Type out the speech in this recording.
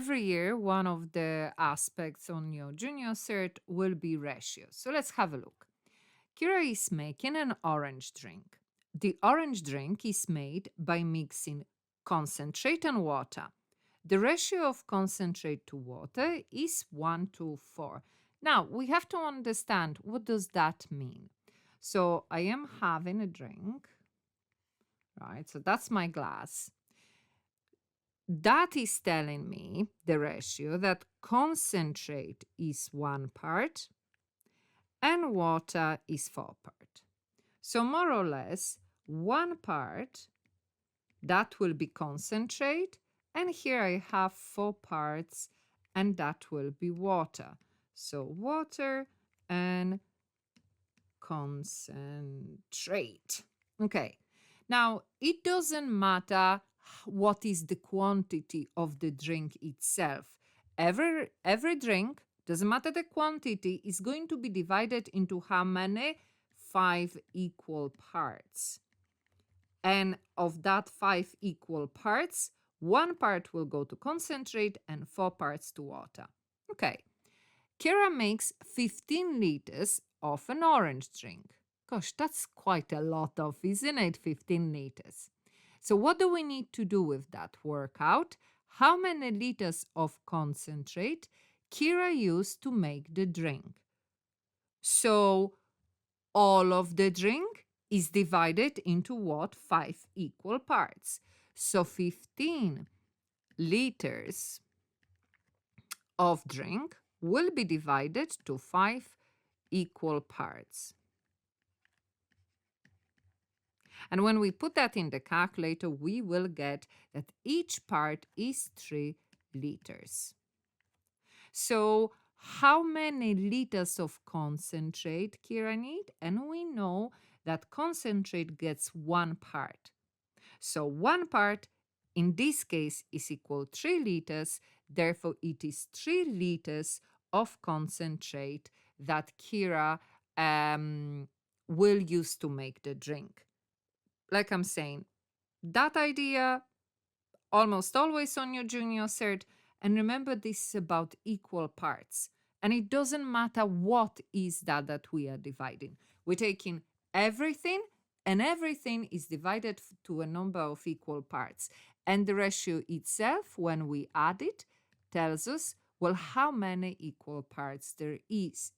every year, one of the aspects on your Junior Cert will be ratio. So let's have a look. Kira is making an orange drink. The orange drink is made by mixing concentrate and water. The ratio of concentrate to water is 1:4. Now, we have to understand what does that mean. So I am having a drink, right? So that's my glass. That is telling me the ratio that concentrate is 1 part and water is 4 part. So more or less 1 part, that will be concentrate, and here I have 4 parts and that will be water. So water and concentrate. Okay, now it doesn't matter what is the quantity of the drink itself. Every drink, doesn't matter the quantity, is going to be divided into how many? 5 equal parts. And of that 5 equal parts, 1 part will go to concentrate and 4 parts to water. Okay, Kira makes 15 liters of an orange drink. Gosh, that's quite a lot of, isn't it? 15 liters. So what do we need to do with that? Work out how many liters of concentrate Kira used to make the drink. So all of the drink is divided into what? 5 equal parts. So 15 liters of drink will be divided to 5 equal parts. And when we put that in the calculator, we will get that each part is 3 liters. So how many liters of concentrate Kira need? And we know that concentrate gets 1 part. So 1 part in this case is equal 3 liters. Therefore, it is 3 liters of concentrate that Kira will use to make the drink. Like I'm saying, that idea almost always on your Junior Cert. And remember, this is about equal parts. And it doesn't matter what is that we are dividing. We're taking everything, and everything is divided to a number of equal parts. And the ratio itself, when we add it, tells us, well, how many equal parts there is